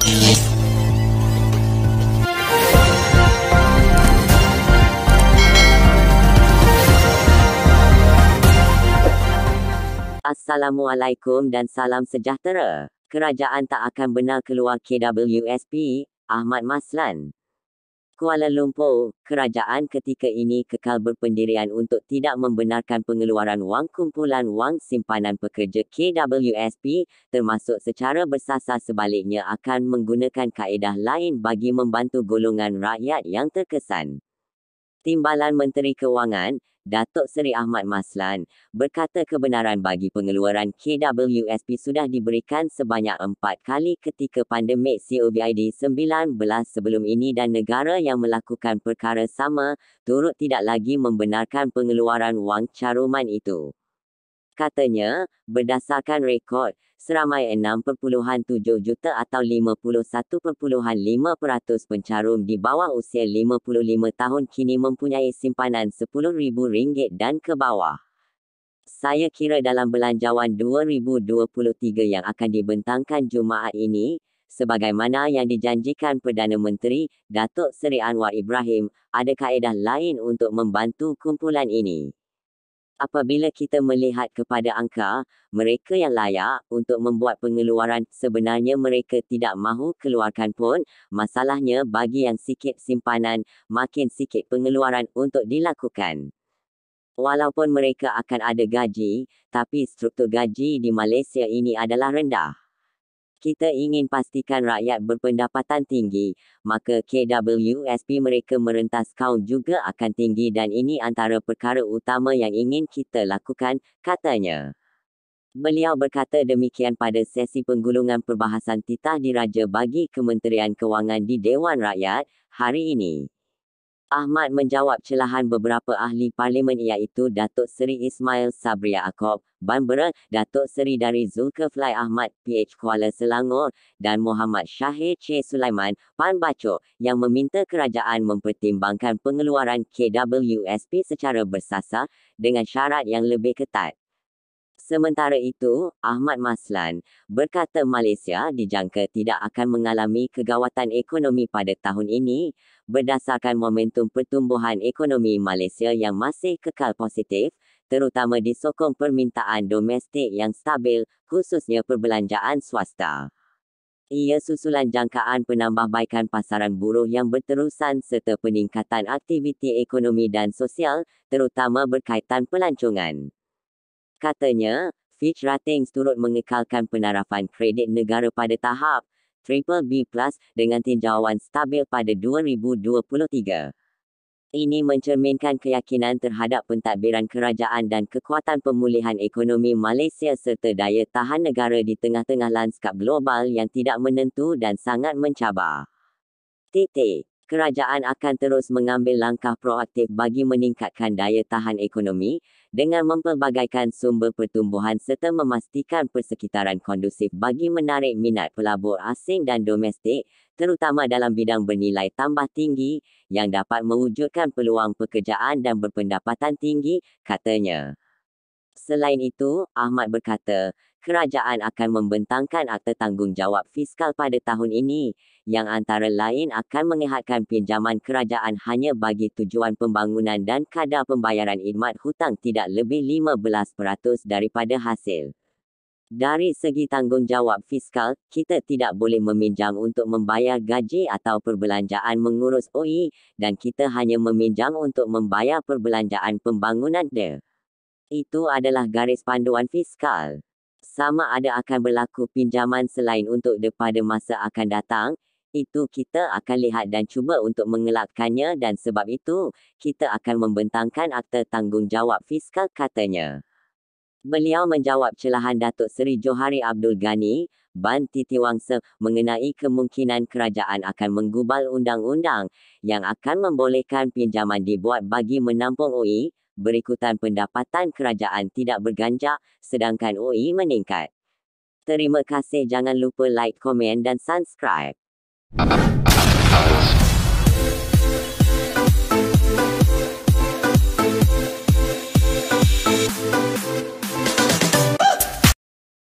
Assalamualaikum dan salam sejahtera. Kerajaan tak akan benar keluar KWSP, Ahmad Maslan. Kuala Lumpur, kerajaan ketika ini kekal berpendirian untuk tidak membenarkan pengeluaran wang kumpulan wang simpanan pekerja KWSP, termasuk secara bersasar sebaliknya akan menggunakan kaedah lain bagi membantu golongan rakyat yang terkesan. Timbalan Menteri Kewangan, Datuk Seri Ahmad Maslan, berkata kebenaran bagi pengeluaran KWSP sudah diberikan sebanyak 4 kali ketika pandemik COVID-19 sebelum ini dan negara yang melakukan perkara sama turut tidak lagi membenarkan pengeluaran wang caruman itu. Katanya, berdasarkan rekod, seramai 6.7 juta atau 51.5% pencarum di bawah usia 55 tahun kini mempunyai simpanan RM10,000 dan ke bawah. Saya kira dalam belanjawan 2023 yang akan dibentangkan Jumaat ini, sebagaimana yang dijanjikan Perdana Menteri, Datuk Seri Anwar Ibrahim, ada kaedah lain untuk membantu kumpulan ini. Apabila kita melihat kepada angka, mereka yang layak untuk membuat pengeluaran sebenarnya mereka tidak mahu keluarkan pun, masalahnya bagi yang sikit simpanan, makin sikit pengeluaran untuk dilakukan. Walaupun mereka akan ada gaji, tapi struktur gaji di Malaysia ini adalah rendah. Kita ingin pastikan rakyat berpendapatan tinggi, maka KWSP mereka merentas kaum juga akan tinggi dan ini antara perkara utama yang ingin kita lakukan, katanya. Beliau berkata demikian pada sesi penggulungan perbahasan titah diraja bagi Kementerian Kewangan di Dewan Rakyat, hari ini. Ahmad menjawab celahan beberapa ahli parlimen iaitu Datuk Seri Ismail Sabri Yaakob, Banbera, Datuk Seri dari Zulkifli Ahmad, PH Kuala Selangor, dan Muhammad Syahir C. Sulaiman, PAN Bacok, yang meminta kerajaan mempertimbangkan pengeluaran KWSP secara bersasar dengan syarat yang lebih ketat. Sementara itu, Ahmad Maslan berkata Malaysia dijangka tidak akan mengalami kegawatan ekonomi pada tahun ini, berdasarkan momentum pertumbuhan ekonomi Malaysia yang masih kekal positif, terutama disokong permintaan domestik yang stabil, khususnya perbelanjaan swasta. Ia susulan jangkaan penambahbaikan pasaran buruh yang berterusan serta peningkatan aktiviti ekonomi dan sosial, terutama berkaitan pelancongan. Katanya, Fitch Ratings turut mengekalkan penarafan kredit negara pada tahap BBB+ dengan tinjauan stabil pada 2023. Ini mencerminkan keyakinan terhadap pentadbiran kerajaan dan kekuatan pemulihan ekonomi Malaysia serta daya tahan negara di tengah-tengah lanskap global yang tidak menentu dan sangat mencabar. Kerajaan akan terus mengambil langkah proaktif bagi meningkatkan daya tahan ekonomi dengan mempelbagaikan sumber pertumbuhan serta memastikan persekitaran kondusif bagi menarik minat pelabur asing dan domestik, terutama dalam bidang bernilai tambah tinggi yang dapat mewujudkan peluang pekerjaan dan berpendapatan tinggi, katanya. Selain itu, Ahmad berkata, kerajaan akan membentangkan akta tanggungjawab fiskal pada tahun ini, yang antara lain akan mengehatkan pinjaman kerajaan hanya bagi tujuan pembangunan dan kadar pembayaran khidmat hutang tidak lebih 15% daripada hasil. Dari segi tanggungjawab fiskal, kita tidak boleh meminjam untuk membayar gaji atau perbelanjaan mengurus OE, dan kita hanya meminjam untuk membayar perbelanjaan pembangunan Itu adalah garis panduan fiskal. Sama ada akan berlaku pinjaman selain untuk pada masa akan datang, itu kita akan lihat dan cuba untuk mengelakkannya dan sebab itu, kita akan membentangkan akta tanggungjawab fiskal, katanya. Beliau menjawab celahan Datuk Seri Johari Abdul Ghani, Ban Titiwangsa, mengenai kemungkinan kerajaan akan menggubal undang-undang yang akan membolehkan pinjaman dibuat bagi menampung OE, berikutan pendapatan kerajaan tidak berganjak, sedangkan OE meningkat. Terima kasih, jangan lupa like, komen dan subscribe.